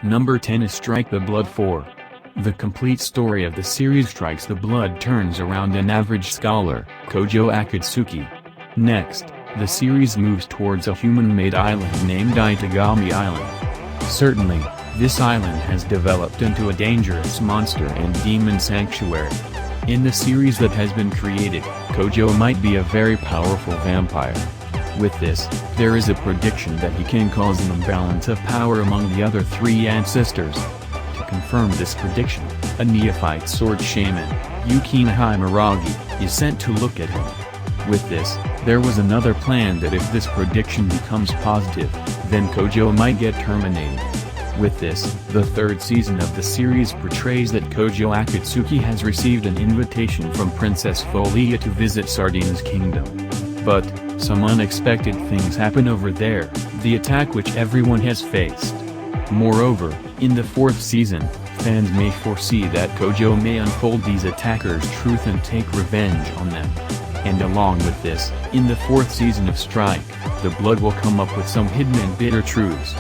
Number 10 is Strike the Blood 4. The complete story of the series Strikes the Blood turns around an average scholar, Kojo Akatsuki. Next, the series moves towards a human-made island named Itagami Island. Certainly, this island has developed into a dangerous monster and demon sanctuary. In the series that has been created, Kojo might be a very powerful vampire. With this, there is a prediction that he can cause an imbalance of power among the other three ancestors. To confirm this prediction, a neophyte sword shaman, Yukina Himeragi, is sent to look at him. With this, there was another plan that if this prediction becomes positive, then Kojo might get terminated. With this, the third season of the series portrays that Kojo Akatsuki has received an invitation from Princess Folia to visit Sardine's kingdom. But, some unexpected things happen over there, the attack which everyone has faced. Moreover, in the fourth season, fans may foresee that Kojo may unfold these attackers' truth and take revenge on them. And along with this, in the fourth season of Strike, the Blood will come up with some hidden and bitter truths.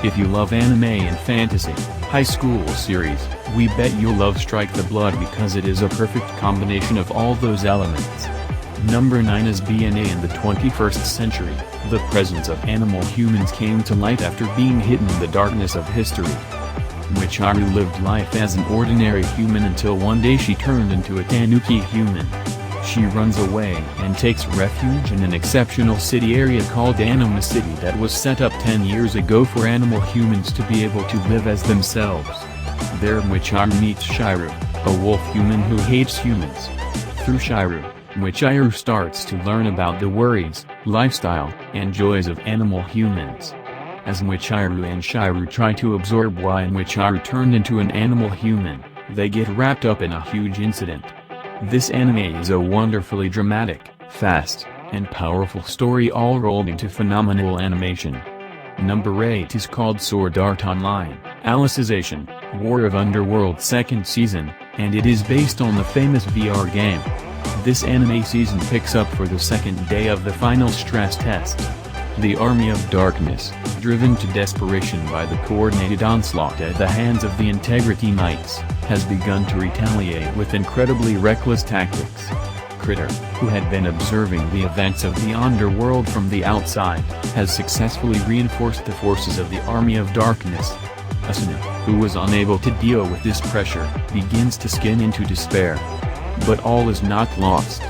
If you love anime and fantasy, high school series, we bet you'll love Strike the Blood because it is a perfect combination of all those elements. Number 9 is BNA. In the 21st century, the presence of animal humans came to light after being hidden in the darkness of history. Michiru lived life as an ordinary human until one day she turned into a tanuki human. She runs away and takes refuge in an exceptional city area called Anima City that was set up 10 years ago for animal humans to be able to live as themselves. There Michiru meets Shiru, a wolf human who hates humans. Through Shiru, Michiru starts to learn about the worries, lifestyle, and joys of animal humans. As Michiru and Shiru try to absorb why Michiru turned into an animal human, they get wrapped up in a huge incident. This anime is a wonderfully dramatic, fast, and powerful story all rolled into phenomenal animation. Number 8 is called Sword Art Online, Alicization, War of Underworld 2nd season, and it is based on the famous VR game. This anime season picks up for the second day of the final stress test. The Army of Darkness, driven to desperation by the coordinated onslaught at the hands of the Integrity Knights, has begun to retaliate with incredibly reckless tactics. Critter, who had been observing the events of the underworld from the outside, has successfully reinforced the forces of the Army of Darkness. Asuna, who was unable to deal with this pressure, begins to skin into despair. But all is not lost.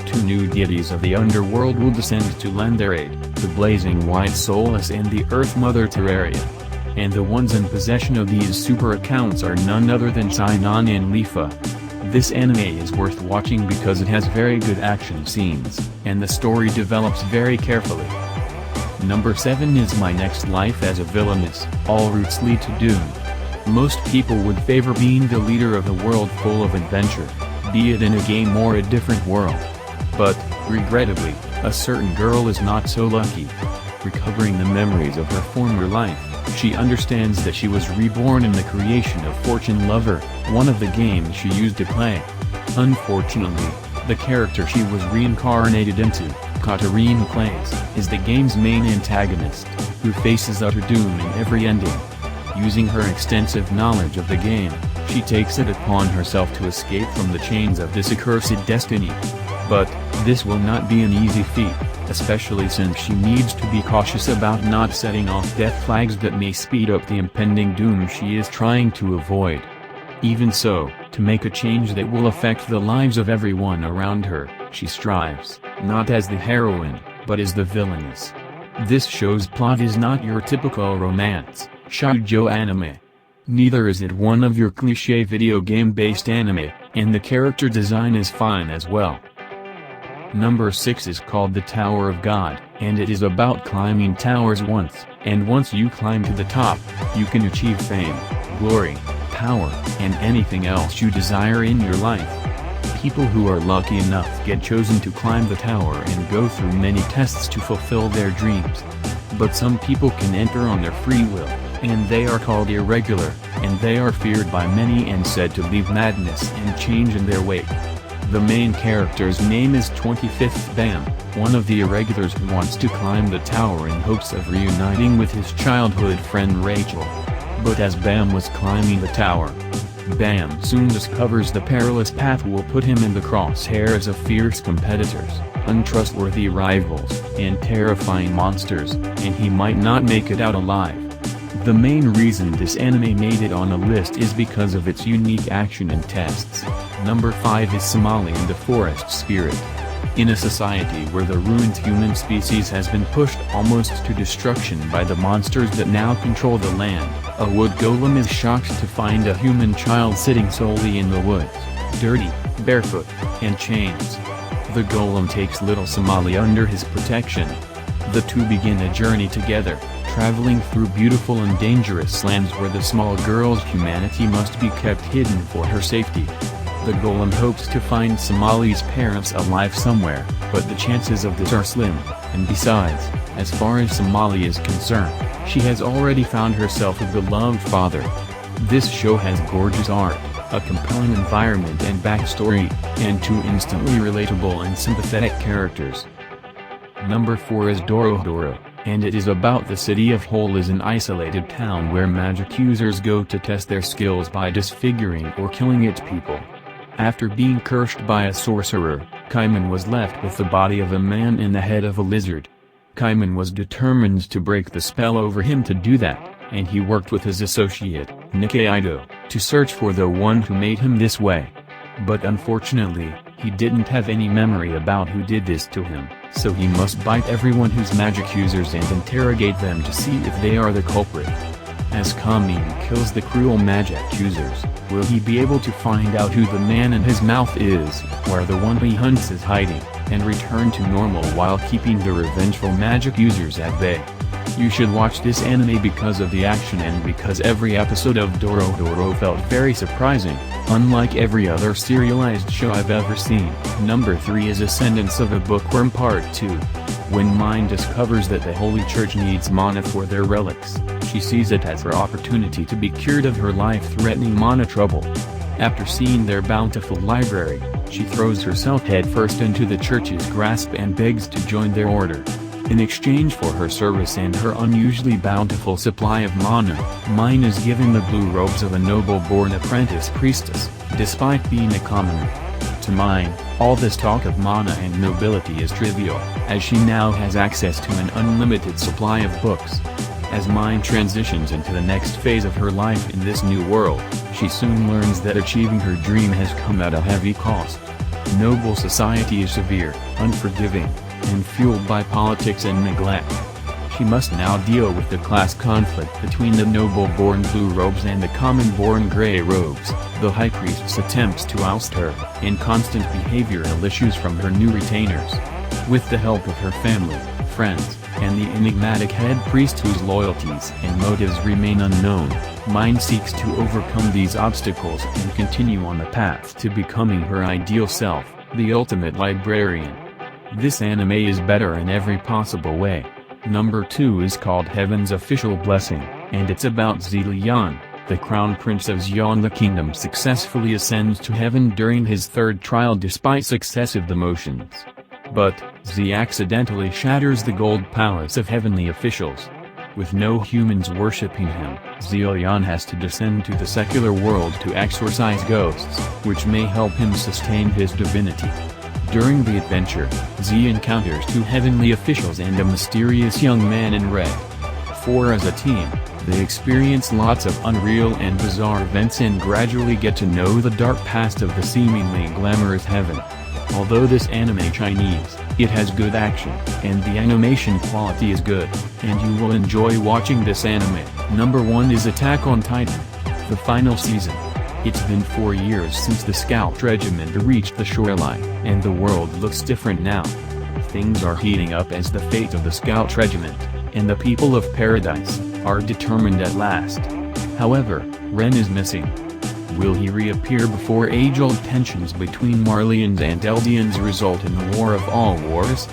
Two new deities of the underworld will descend to lend their aid, the Blazing White Soulless and the Earth Mother Terraria. And the ones in possession of these super accounts are none other than Sinon and Lifa. This anime is worth watching because it has very good action scenes, and the story develops very carefully. Number 7 is My Next Life as a Villainess, All Routes Lead to Doom. Most people would favor being the leader of a world full of adventure, be it in a game or a different world. But, regrettably, a certain girl is not so lucky. Recovering the memories of her former life, she understands that she was reborn in the creation of Fortune Lover, one of the games she used to play. Unfortunately, the character she was reincarnated into, Katarina Clays, is the game's main antagonist, who faces utter doom in every ending. Using her extensive knowledge of the game, she takes it upon herself to escape from the chains of this accursed destiny. But, this will not be an easy feat, especially since she needs to be cautious about not setting off death flags that may speed up the impending doom she is trying to avoid. Even so, to make a change that will affect the lives of everyone around her, she strives, not as the heroine, but as the villainess. This show's plot is not your typical romance, shoujo anime. Neither is it one of your cliché video game-based anime, and the character design is fine as well. Number 6 is called The Tower of God, and it is about climbing towers once, and once you climb to the top, you can achieve fame, glory, power, and anything else you desire in your life. People who are lucky enough get chosen to climb the tower and go through many tests to fulfill their dreams. But some people can enter on their free will, and they are called irregular, and they are feared by many and said to leave madness and change in their wake. The main character's name is 25th Bam, one of the irregulars who wants to climb the tower in hopes of reuniting with his childhood friend Rachel. But as Bam was climbing the tower, Bam soon discovers the perilous path will put him in the crosshairs of fierce competitors, untrustworthy rivals, and terrifying monsters, and he might not make it out alive. The main reason this anime made it on the list is because of its unique action and tests. Number 5 is Somali and the Forest Spirit. In a society where the ruined human species has been pushed almost to destruction by the monsters that now control the land, a wood golem is shocked to find a human child sitting solely in the woods, dirty, barefoot, and chains. The golem takes little Somali under his protection. The two begin a journey together, traveling through beautiful and dangerous lands where the small girl's humanity must be kept hidden for her safety. The golem hopes to find Somali's parents alive somewhere, but the chances of this are slim, and besides, as far as Somali is concerned, she has already found herself a beloved father. This show has gorgeous art, a compelling environment and backstory, and two instantly relatable and sympathetic characters. Number 4 is Dorohedoro, and it is about the city of Hole is an isolated town where magic users go to test their skills by disfiguring or killing its people. After being cursed by a sorcerer, Kaiman was left with the body of a man and the head of a lizard. Kaiman was determined to break the spell over him to do that, and he worked with his associate, Nikaido, to search for the one who made him this way. But unfortunately, he didn't have any memory about who did this to him, so he must bite everyone who's magic users and interrogate them to see if they are the culprit. As Kaiman kills the cruel magic users, will he be able to find out who the man in his mouth is, where the one he hunts is hiding, and return to normal while keeping the revengeful magic users at bay? You should watch this anime because of the action and because every episode of Dorohedoro felt very surprising, unlike every other serialized show I've ever seen. Number 3 is Ascendance of a Bookworm Part 2. When Mine discovers that the Holy Church needs mana for their relics, she sees it as her opportunity to be cured of her life-threatening mana trouble. After seeing their bountiful library, she throws herself headfirst into the church's grasp and begs to join their order. In exchange for her service and her unusually bountiful supply of mana, Mine is given the blue robes of a noble-born apprentice priestess, despite being a commoner. To Mine, all this talk of mana and nobility is trivial, as she now has access to an unlimited supply of books. As Mine transitions into the next phase of her life in this new world, she soon learns that achieving her dream has come at a heavy cost. Noble society is severe, unforgiving, and fueled by politics and neglect. She must now deal with the class conflict between the noble-born blue robes and the common-born gray robes, the high priest's attempts to oust her, and constant behavioral issues from her new retainers. With the help of her family, friends, and the enigmatic head priest whose loyalties and motives remain unknown, Mine seeks to overcome these obstacles and continue on the path to becoming her ideal self, the ultimate librarian. This anime is better in every possible way. Number 2 is called Heaven's Official Blessing, and it's about Zelion, the crown prince of Xion. The kingdom successfully ascends to heaven during his third trial despite successive demotions. But, Z accidentally shatters the gold palace of heavenly officials. With no humans worshipping him, Zelion has to descend to the secular world to exorcise ghosts, which may help him sustain his divinity. During the adventure, Z encounters two heavenly officials and a mysterious young man in red. As a team, they experience lots of unreal and bizarre events and gradually get to know the dark past of the seemingly glamorous heaven. Although this anime Chinese, it has good action, and the animation quality is good, and you will enjoy watching this anime. Number 1 is Attack on Titan, the final season. It's been 4 years since the Scout Regiment reached the shoreline, and the world looks different now. Things are heating up as the fate of the Scout Regiment, and the people of Paradise, are determined at last. However, Ren is missing. Will he reappear before age-old tensions between Marlians and Eldians result in the War of All Wars?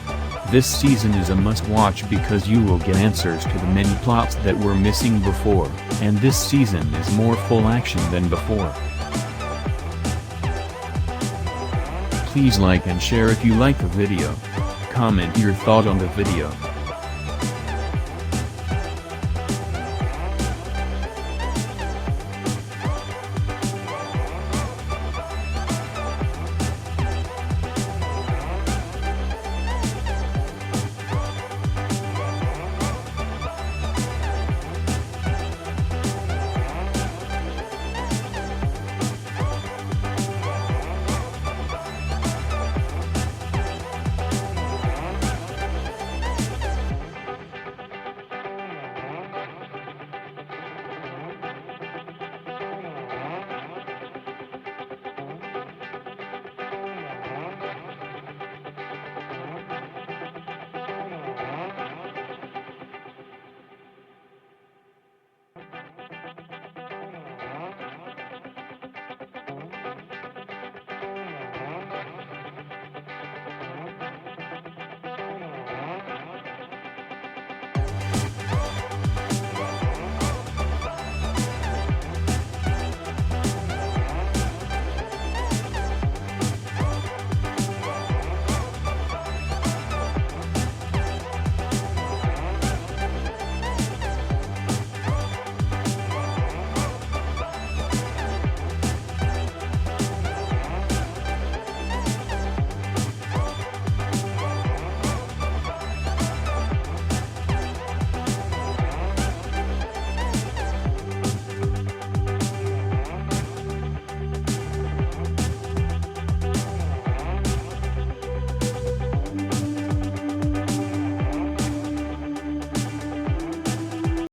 This season is a must-watch because you will get answers to the many plots that were missing before, and this season is more full action than before. Please like and share if you like the video. Comment your thought on the video.